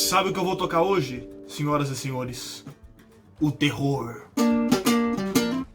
Sabe o que eu vou tocar hoje, senhoras e senhores? O terror.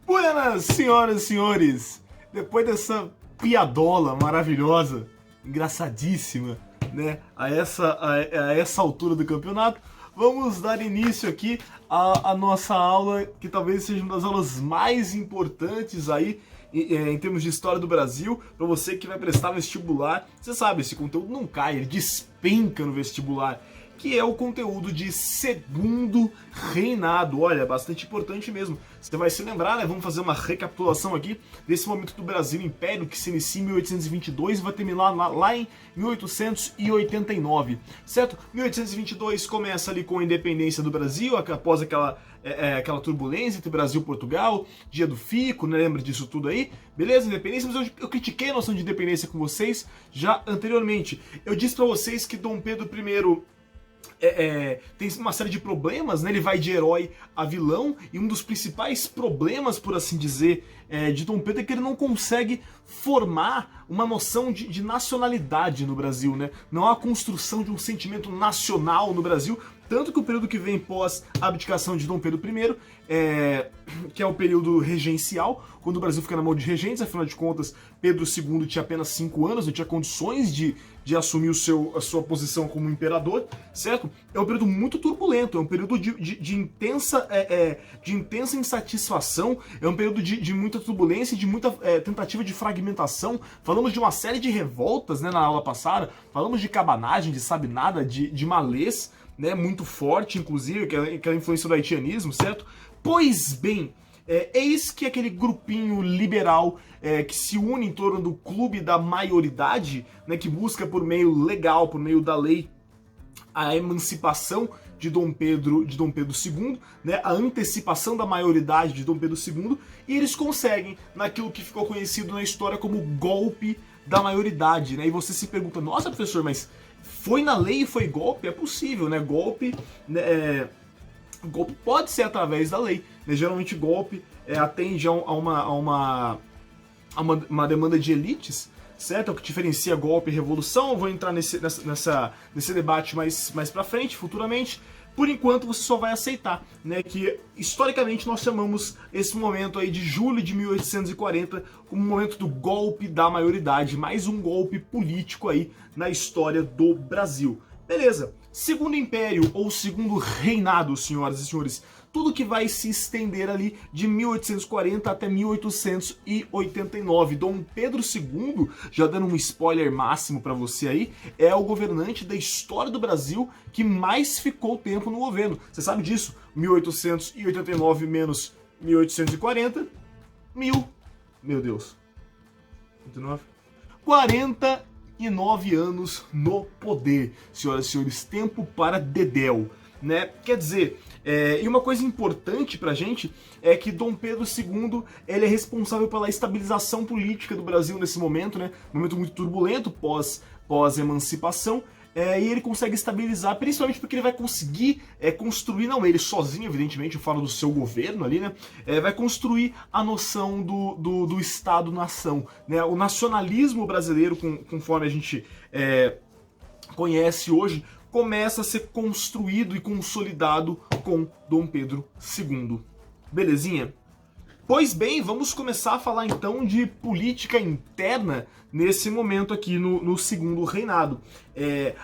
Buenas, senhoras e senhores! Depois dessa piadola maravilhosa, engraçadíssima, né? A essa altura do campeonato, vamos dar início aqui à nossa aula, que talvez seja uma das aulas mais importantes aí em termos de história do Brasil, para você que vai prestar vestibular. Você sabe, esse conteúdo não cai, ele despenca no vestibular, que é o conteúdo de Segundo Reinado. Olha, bastante importante mesmo. Você vai se lembrar, né? Vamos fazer uma recapitulação aqui desse momento do Brasil Império, que se inicia em 1822 e vai terminar lá em 1889, certo? 1822 começa ali com a independência do Brasil, após aquela turbulência entre Brasil e Portugal, dia do Fico, né? Lembra disso tudo aí? Beleza, independência, mas eu critiquei a noção de independência com vocês já anteriormente. Eu disse para vocês que Dom Pedro I tem uma série de problemas, né? Ele vai de herói a vilão, e um dos principais problemas, por assim dizer, de Dom Pedro é que ele não consegue formar uma noção de nacionalidade no Brasil, né? Não há a construção de um sentimento nacional no Brasil, tanto que o período que vem pós a abdicação de Dom Pedro I, que é o período regencial, quando o Brasil fica na mão de regentes. Afinal de contas, Pedro II tinha apenas 5 anos, não tinha condições de assumir a sua posição como imperador, certo? É um período muito turbulento, é um período de intensa insatisfação, é um período de muita turbulência, de muita tentativa de fragmentação. Falamos de uma série de revoltas, né, na aula passada, falamos de cabanagem, de sabe-nada, de malês, né, muito forte, inclusive, aquela influência do haitianismo, certo? Pois bem, eis que aquele grupinho liberal que se une em torno do clube da maioridade, né, que busca por meio legal, por meio da lei, a emancipação de Dom Pedro II, né, a antecipação da maioridade de Dom Pedro II, e eles conseguem naquilo que ficou conhecido na história como golpe da maioridade, né? E você se pergunta, nossa, professor, mas foi na lei e foi golpe? É possível, né? Golpe pode ser através da lei, né? Geralmente golpe atende a uma demanda de elites, certo? É o que diferencia golpe e revolução. Eu vou entrar nesse debate mais pra frente, futuramente. Por enquanto você só vai aceitar, né, que historicamente nós chamamos esse momento aí de julho de 1840 como o momento do golpe da maioridade, mais um golpe político aí na história do Brasil. Beleza, Segundo Império ou Segundo Reinado, senhoras e senhores, tudo que vai se estender ali de 1840 até 1889. Dom Pedro II, já dando um spoiler máximo para você aí, é o governante da história do Brasil que mais ficou tempo no governo. Você sabe disso? 1889 menos 1840, meu Deus, 49 anos no poder, senhoras e senhores, tempo para dedéu, né? Quer dizer, e uma coisa importante pra gente é que Dom Pedro II, ele é responsável pela estabilização política do Brasil nesse momento, né? Momento muito turbulento pós-emancipação, e ele consegue estabilizar, principalmente porque ele vai conseguir construir, não ele sozinho, evidentemente, eu falo do seu governo ali, né? Vai construir a noção do Estado-nação, né? O nacionalismo brasileiro, conforme a gente conhece hoje, começa a ser construído e consolidado com Dom Pedro II. Belezinha? Pois bem, vamos começar a falar então de política interna nesse momento aqui no Segundo Reinado.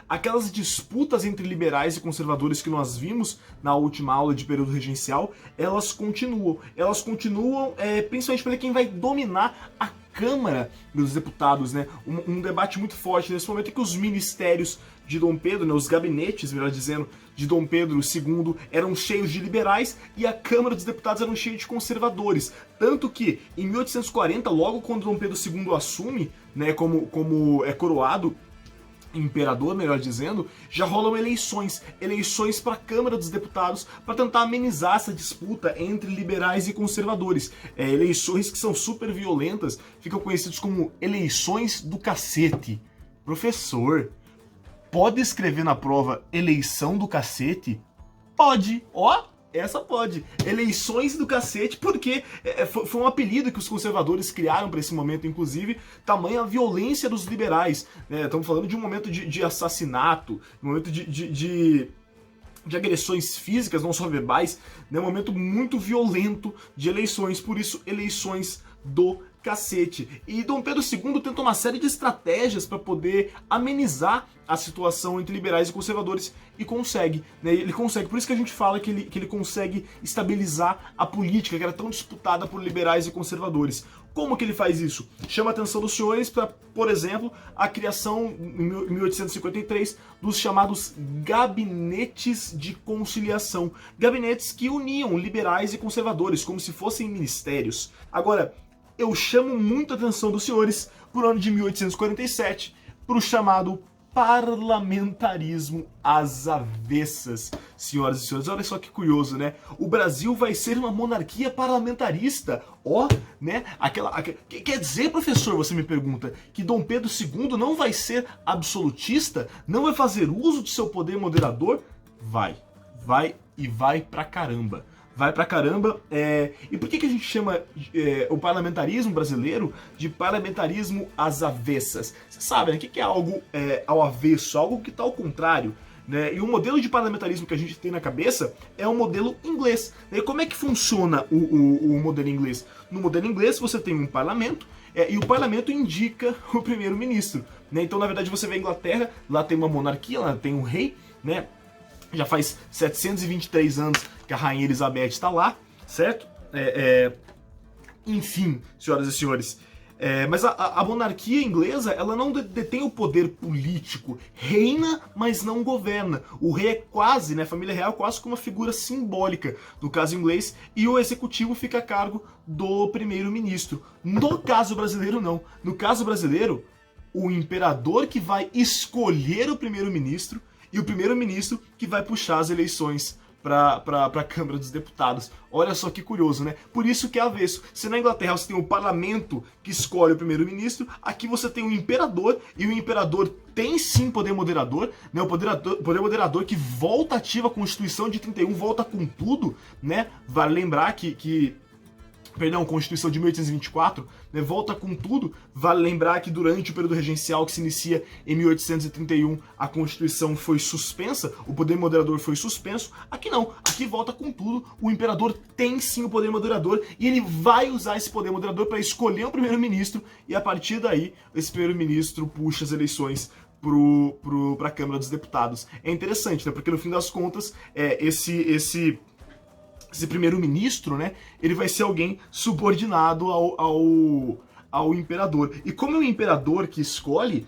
Aquelas disputas entre liberais e conservadores que nós vimos na última aula de período regencial, elas continuam. Elas continuam principalmente para quem vai dominar a Câmara dos Deputados, né? Um debate muito forte nesse momento é que os ministérios de Dom Pedro, né, os gabinetes, melhor dizendo, de Dom Pedro II eram cheios de liberais e a Câmara dos Deputados eram cheios de conservadores. Tanto que, em 1840, logo quando Dom Pedro II assume, né, como é coroado imperador, melhor dizendo, já rolam eleições para a Câmara dos Deputados para tentar amenizar essa disputa entre liberais e conservadores. Eleições que são super violentas, ficam conhecidas como eleições do cacete. Professor, pode escrever na prova eleição do cacete? Pode, ó! Essa pode. Eleições do cacete, porque foi um apelido que os conservadores criaram para esse momento, inclusive, tamanha a violência dos liberais. Estamos falando de um momento de assassinato, um momento de de agressões físicas, não só verbais, né? Um momento muito violento de eleições, por isso eleições do cacete. E Dom Pedro II tenta uma série de estratégias para poder amenizar a situação entre liberais e conservadores e consegue, né? Ele consegue, por isso que a gente fala que ele consegue estabilizar a política que era tão disputada por liberais e conservadores. Como que ele faz isso? Chama a atenção dos senhores para, por exemplo, a criação em 1853 dos chamados gabinetes de conciliação. Gabinetes que uniam liberais e conservadores, como se fossem ministérios. Agora, eu chamo muito a atenção dos senhores por ano de 1847 para o chamado parlamentarismo às avessas. Senhoras e senhores, olha só que curioso, né? O Brasil vai ser uma monarquia parlamentarista. Ó, né? Quer dizer, professor, você me pergunta, que Dom Pedro II não vai ser absolutista? Não vai fazer uso de seu poder moderador? Vai e vai pra caramba. Vai pra caramba. E por que a gente chama o parlamentarismo brasileiro de parlamentarismo às avessas? Você sabe, né? O que é algo ao avesso? Algo que está ao contrário. Né? E o modelo de parlamentarismo que a gente tem na cabeça é o modelo inglês. E como é que funciona o modelo inglês? No modelo inglês você tem um parlamento e o parlamento indica o primeiro-ministro. Né? Então, na verdade, você vê a Inglaterra, lá tem uma monarquia, lá tem um rei, né? Já faz 723 anos que a Rainha Elizabeth está lá, certo? Enfim, senhoras e senhores. Mas a monarquia inglesa, ela não detém o poder político. Reina, mas não governa. O rei é quase, né, a família real é quase como uma figura simbólica, no caso inglês, e o executivo fica a cargo do primeiro-ministro. No caso brasileiro, não. No caso brasileiro, o imperador que vai escolher o primeiro-ministro e o primeiro-ministro que vai puxar as eleições para a Câmara dos Deputados. Olha só que curioso, né? Por isso que é avesso. Se na Inglaterra você tem o parlamento que escolhe o primeiro-ministro, aqui você tem o imperador, e o imperador tem sim poder moderador, né? O poder moderador que volta ativa a Constituição de 31, volta com tudo, né? Vale lembrar Constituição de 1824, né, volta com tudo. Vale lembrar que durante o período regencial que se inicia em 1831, a Constituição foi suspensa, o poder moderador foi suspenso. Aqui não, aqui volta com tudo, o imperador tem sim o poder moderador e ele vai usar esse poder moderador para escolher um primeiro-ministro e a partir daí esse primeiro-ministro puxa as eleições para a Câmara dos Deputados. É interessante, né, porque no fim das contas, esse primeiro-ministro, né, ele vai ser alguém subordinado ao imperador. E como é o imperador que escolhe,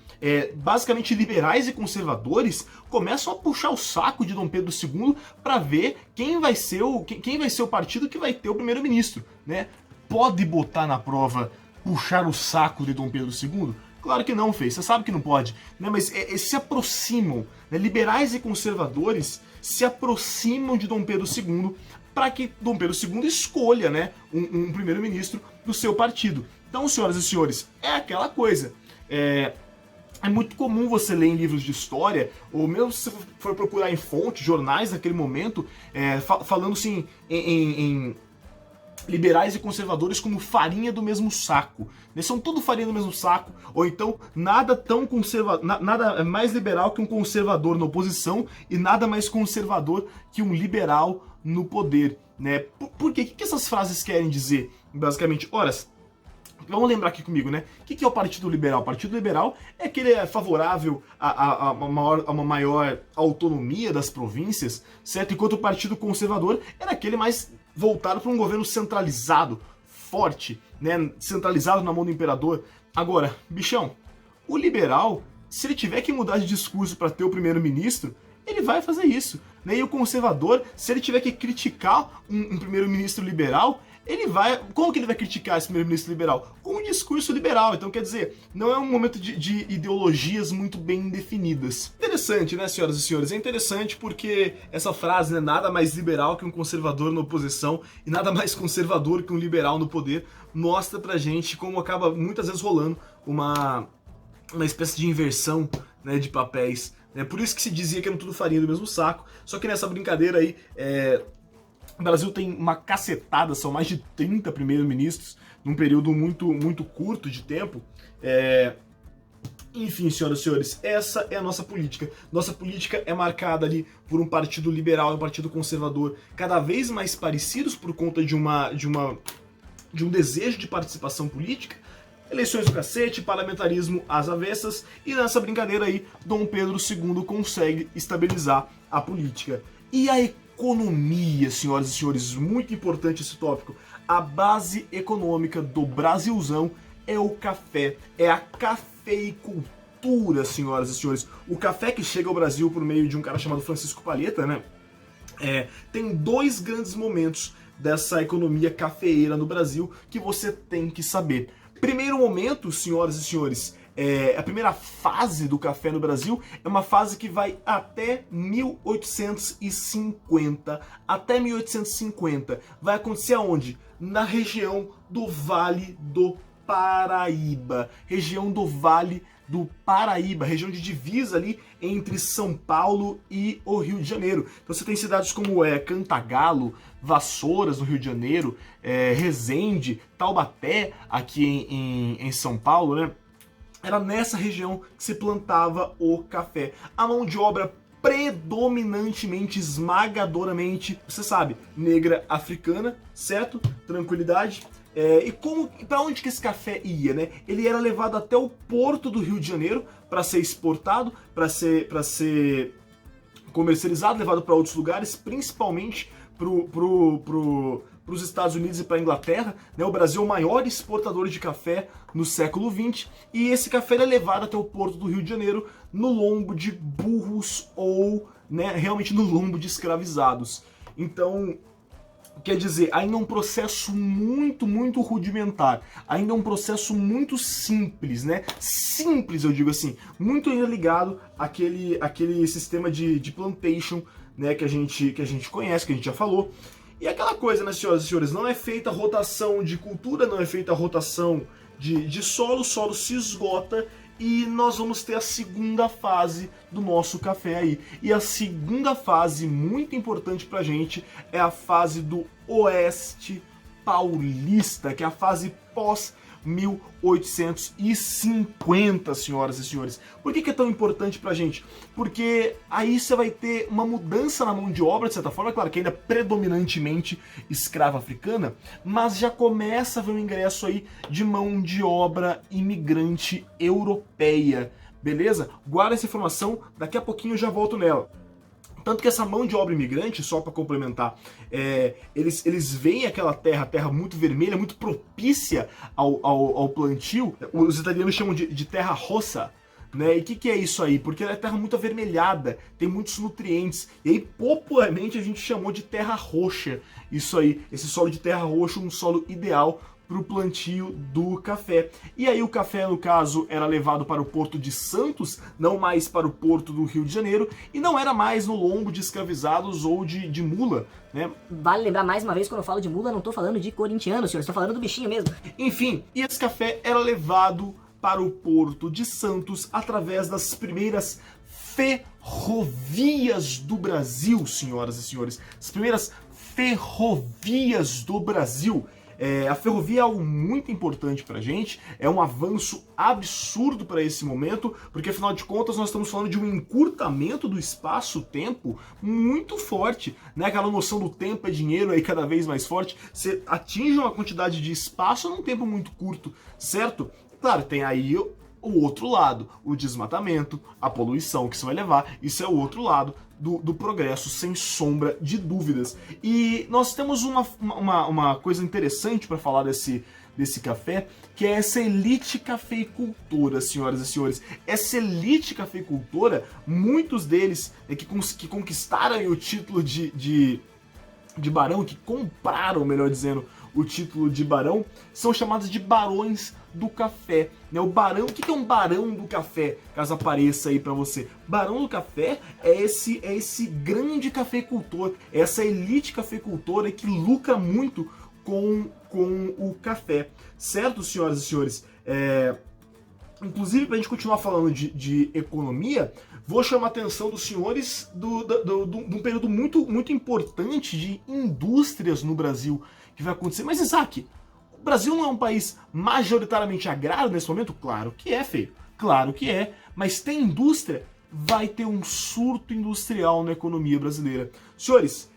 basicamente liberais e conservadores começam a puxar o saco de Dom Pedro II para ver quem vai ser o partido que vai ter o primeiro-ministro, né? Pode botar na prova puxar o saco de Dom Pedro II? Claro que não, Fê, você sabe que não pode, né? Mas se aproximam, né? Liberais e conservadores se aproximam de Dom Pedro II para que Dom Pedro II escolha, né, um primeiro-ministro do seu partido. Então, senhoras e senhores, é aquela coisa. É muito comum você ler em livros de história, ou mesmo se você for procurar em fontes, jornais daquele momento, falando assim em liberais e conservadores como farinha do mesmo saco. Eles são tudo farinha do mesmo saco, ou então nada mais liberal que um conservador na oposição e nada mais conservador que um liberal no poder, né? Por quê? O que essas frases querem dizer? Basicamente, ora, vamos lembrar aqui comigo, né? O que é o Partido Liberal? O Partido Liberal é que ele é favorável a uma maior autonomia das províncias, certo? Enquanto o Partido Conservador era aquele mais voltado para um governo centralizado, forte, né? Centralizado na mão do imperador. Agora, bichão, o liberal, se ele tiver que mudar de discurso para ter o primeiro-ministro, ele vai fazer isso, né? E o conservador, se ele tiver que criticar um primeiro-ministro liberal, ele vai... Como que ele vai criticar esse primeiro-ministro liberal? Com um discurso liberal. Então, quer dizer, não é um momento de ideologias muito bem definidas. Interessante, né, senhoras e senhores? É interessante porque essa frase, né, nada mais liberal que um conservador na oposição e nada mais conservador que um liberal no poder, mostra pra gente como acaba muitas vezes rolando uma espécie de inversão, né, de papéis. É por isso que se dizia que eram tudo farinha do mesmo saco. Só que nessa brincadeira aí, o Brasil tem uma cacetada, são mais de 30 primeiros-ministros num período muito, muito curto de tempo. Enfim, senhoras e senhores, essa é a nossa política. Nossa política é marcada ali por um partido liberal e um partido conservador cada vez mais parecidos por conta de um desejo de participação política. Eleições do cacete, parlamentarismo às avessas, e nessa brincadeira aí, Dom Pedro II consegue estabilizar a política. E a economia, senhoras e senhores, muito importante esse tópico. A base econômica do Brasilzão é o café, é a cafeicultura, senhoras e senhores. O café que chega ao Brasil por meio de um cara chamado Francisco Palheta, né? Tem dois grandes momentos dessa economia cafeeira no Brasil que você tem que saber. Primeiro momento, senhoras e senhores, a primeira fase do café no Brasil é uma fase que vai até 1850. Até 1850. Vai acontecer aonde? Na região do Vale do Paraíba. Região do Vale do Paraíba, região de divisa ali entre São Paulo e o Rio de Janeiro. Então você tem cidades como Cantagalo, Vassouras no Rio de Janeiro, Resende, Taubaté aqui em São Paulo, né? Era nessa região que se plantava o café. A mão de obra predominantemente, esmagadoramente, você sabe, negra africana, certo? Tranquilidade. E para onde que esse café ia, né? Ele era levado até o porto do Rio de Janeiro para ser exportado, para ser comercializado, levado para outros lugares, principalmente para os Estados Unidos e para a Inglaterra, né? O Brasil é o maior exportador de café no século XX, e esse café é levado até o porto do Rio de Janeiro no lombo de burros ou, né, realmente no lombo de escravizados. Então, quer dizer, ainda é um processo muito, muito rudimentar. Ainda é um processo muito simples, né? Simples, eu digo assim. Muito ainda ligado àquele sistema de plantation, né? Que a gente conhece, que a gente já falou. E aquela coisa, né, senhoras e senhores? Não é feita rotação de cultura, não é feita rotação de solo. O solo se esgota. E nós vamos ter a segunda fase do nosso café aí. E a segunda fase, muito importante pra gente, é a fase do Oeste Paulista, que é a fase pós-1850, senhoras e senhores. Por que é tão importante pra gente? Porque aí você vai ter uma mudança na mão de obra, de certa forma, claro que ainda predominantemente escrava africana, mas já começa a ver um ingresso aí de mão de obra imigrante europeia, beleza? Guarda essa informação, daqui a pouquinho eu já volto nela. Tanto que essa mão de obra imigrante, só para complementar, eles veem aquela terra muito vermelha, muito propícia ao plantio. Os italianos chamam de terra rossa, né? E o que é isso aí? Porque ela é terra muito avermelhada, tem muitos nutrientes. E aí, popularmente, a gente chamou de terra roxa. Isso aí, esse solo de terra roxa, um solo ideal para o plantio do café. E aí o café, no caso, era levado para o Porto de Santos, não mais para o Porto do Rio de Janeiro, e não era mais no lombo de escravizados ou de mula, né? Vale lembrar mais uma vez, quando eu falo de mula, não tô falando de corintiano, senhor, estou falando do bichinho mesmo. Enfim, e esse café era levado para o Porto de Santos através das primeiras ferrovias do Brasil, senhoras e senhores. As primeiras ferrovias do Brasil. A ferrovia é algo muito importante pra gente, é um avanço absurdo para esse momento, porque afinal de contas nós estamos falando de um encurtamento do espaço-tempo muito forte, né? Aquela noção do tempo é dinheiro aí cada vez mais forte, você atinge uma quantidade de espaço num tempo muito curto, certo? Claro, tem aí o outro lado, o desmatamento, a poluição que isso vai levar, isso é o outro lado do progresso, sem sombra de dúvidas. E nós temos uma coisa interessante para falar desse café, que é essa elite cafeicultora, senhoras e senhores. Essa elite cafeicultora, muitos deles que conquistaram o título de barão, que compraram, melhor dizendo, o título de barão, são chamados de barões do café, né? O barão, o que é um barão do café? Caso apareça aí pra você. Barão do café é esse grande cafeicultor, essa elite cafeicultora que lucra muito com o café, certo, senhoras e senhores? Inclusive, para a gente continuar falando de economia, vou chamar a atenção dos senhores de um período muito importante de indústrias no Brasil que vai acontecer. Mas, Isaac, o Brasil não é um país majoritariamente agrário nesse momento? Claro que é, feio. Claro que é, mas tem indústria? Vai ter um surto industrial na economia brasileira. Senhores,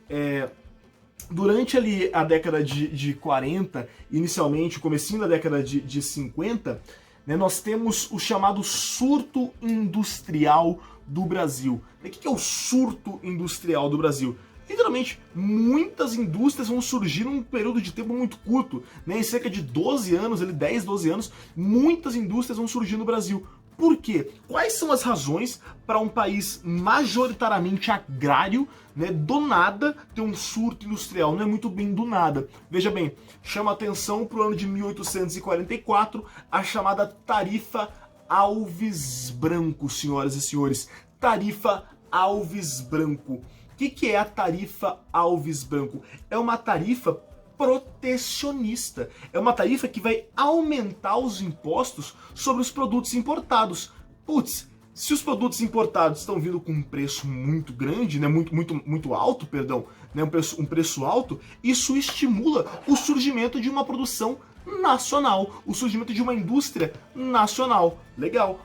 durante ali a década de 40, inicialmente, o comecinho da década de 50, né, nós temos o chamado surto industrial do Brasil. O que é o surto industrial do Brasil? Literalmente, muitas indústrias vão surgir num período de tempo muito curto, né? Em cerca de 12 anos, 10, 12 anos, muitas indústrias vão surgir no Brasil. Por quê? Quais são as razões para um país majoritariamente agrário, né, do nada, ter um surto industrial? Não é muito bem do nada. Veja bem, chama atenção para o ano de 1844, a chamada Tarifa Alves Branco, senhoras e senhores. Tarifa Alves Branco. O que é a Tarifa Alves Branco? É uma tarifa protecionista. É uma tarifa que vai aumentar os impostos sobre os produtos importados. Putz, se os produtos importados estão vindo com um preço muito grande, né, muito alto, perdão, né, um preço alto, isso estimula o surgimento de uma produção nacional, o surgimento de uma indústria nacional. Legal.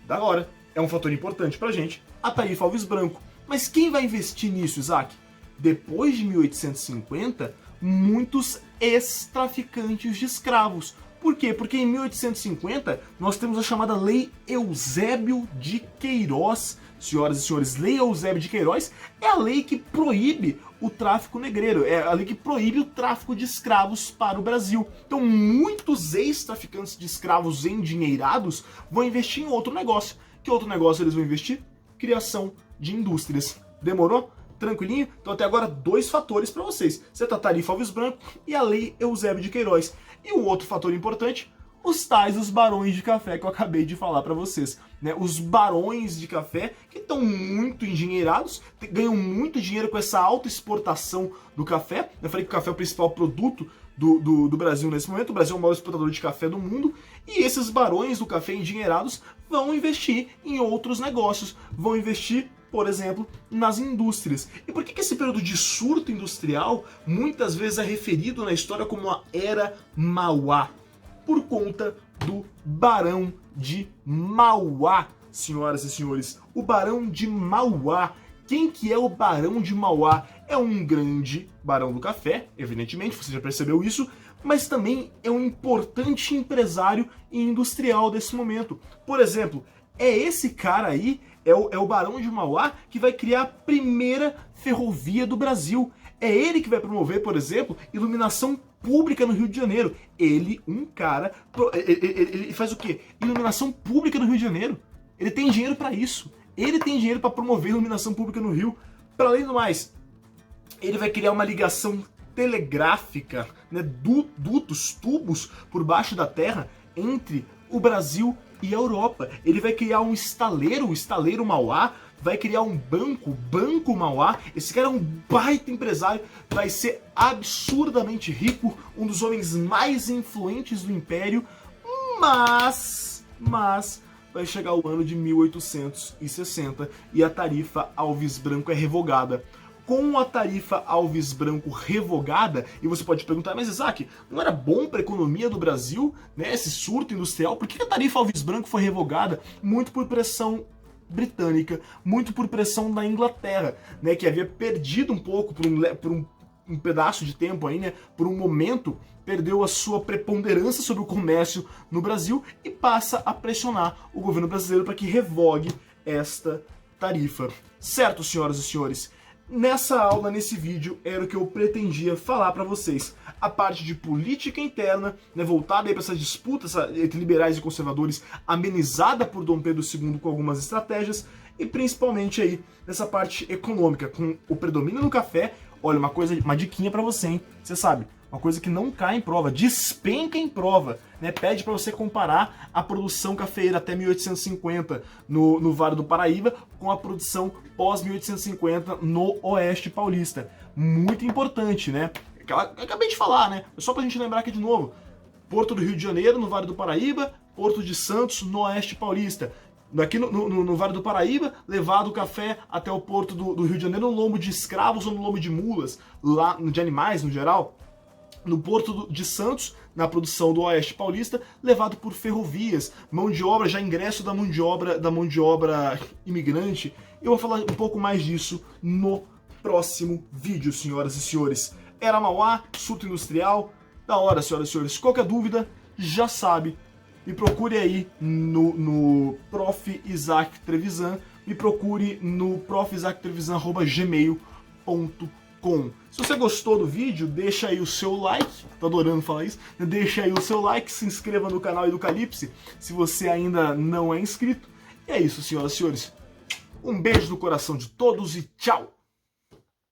Da hora. É um fator importante pra gente, a Tarifa Alves Branco. Mas quem vai investir nisso, Isaac? Depois de 1850, muitos ex-traficantes de escravos. Por quê? Porque em 1850 nós temos a chamada Lei Eusébio de Queiroz. Senhoras e senhores, Lei Eusébio de Queiroz é a lei que proíbe o tráfico negreiro, é a lei que proíbe o tráfico de escravos para o Brasil. Então muitos ex-traficantes de escravos endinheirados vão investir em outro negócio. Que outro negócio eles vão investir? Criação de indústrias. Demorou? Tranquilinho? Então até agora 2 fatores para vocês. A Tarifa Alves Branco e a Lei Eusébio de Queiroz. E o outro fator importante, os barões de café que eu acabei de falar para vocês. Né? Os barões de café que estão muito endinheirados, ganham muito dinheiro com essa alta exportação do café. Eu falei que o café é o principal produto do Brasil nesse momento. O Brasil é o maior exportador de café do mundo. E esses barões do café endinheirados vão investir em outros negócios. Vão investir, por exemplo, nas indústrias. E por que esse período de surto industrial muitas vezes é referido na história como a Era Mauá? Por conta do Barão de Mauá, senhoras e senhores. O Barão de Mauá. Quem que é o Barão de Mauá? É um grande barão do café, evidentemente, você já percebeu isso, mas também é um importante empresário e industrial desse momento. Por exemplo, é esse cara aí, é o Barão de Mauá, que vai criar a primeira ferrovia do Brasil. É ele que vai promover, por exemplo, iluminação pública no Rio de Janeiro. Ele faz o quê? Iluminação pública no Rio de Janeiro. Ele tem dinheiro para isso. Ele tem dinheiro para promover iluminação pública no Rio. Para além do mais, ele vai criar uma ligação telegráfica, né, dutos, tubos por baixo da terra entre o Brasil e a Europa. Ele vai criar um estaleiro, o Estaleiro Mauá, vai criar um banco, Banco Mauá. Esse cara é um baita empresário, vai ser absurdamente rico, um dos homens mais influentes do Império, mas vai chegar o ano de 1860 e a Tarifa Alves Branco é revogada. Com a Tarifa Alves Branco revogada, e você pode perguntar, mas Isaac, não era bom para a economia do Brasil, né, esse surto industrial? Por que a Tarifa Alves Branco foi revogada? Muito por pressão britânica, muito por pressão da Inglaterra, né, que havia perdido um pouco por um pedaço de tempo aí, né, por um momento, perdeu a sua preponderância sobre o comércio no Brasil e passa a pressionar o governo brasileiro para que revogue esta tarifa. Certo, senhoras e senhores? Nessa aula, nesse vídeo, era o que eu pretendia falar para vocês. A parte de política interna, né, voltada para essa disputa entre liberais e conservadores, amenizada por Dom Pedro II com algumas estratégias, e principalmente aí nessa parte econômica, com o predomínio do café. Olha, uma diquinha para você, hein? Você sabe, uma coisa que não cai em prova, despenca em prova, né? Pede para você comparar a produção cafeeira até 1850 no Vale do Paraíba com a produção pós-1850 no Oeste Paulista. Muito importante, né? Eu acabei de falar, né? Só pra gente lembrar aqui de novo. Porto do Rio de Janeiro, no Vale do Paraíba, Porto de Santos, no Oeste Paulista. Aqui no Vale do Paraíba, levado o café até o Porto do Rio de Janeiro no lombo de escravos ou no lombo de mulas, lá de animais no geral. no Porto de Santos, na produção do Oeste Paulista, levado por ferrovias, mão de obra, já ingresso da mão de obra imigrante. Eu vou falar um pouco mais disso no próximo vídeo, senhoras e senhores. Era Mauá, surto industrial, da hora, senhoras e senhores. Qualquer dúvida, já sabe, me procure aí no Prof. Isaac Trevisan, me procure no profisaactrevisan@gmail.com. Se você gostou do vídeo, deixa aí o seu like, tô adorando falar isso, deixa aí o seu like, se inscreva no canal Educalipse se você ainda não é inscrito. E é isso, senhoras e senhores. Um beijo no coração de todos e tchau!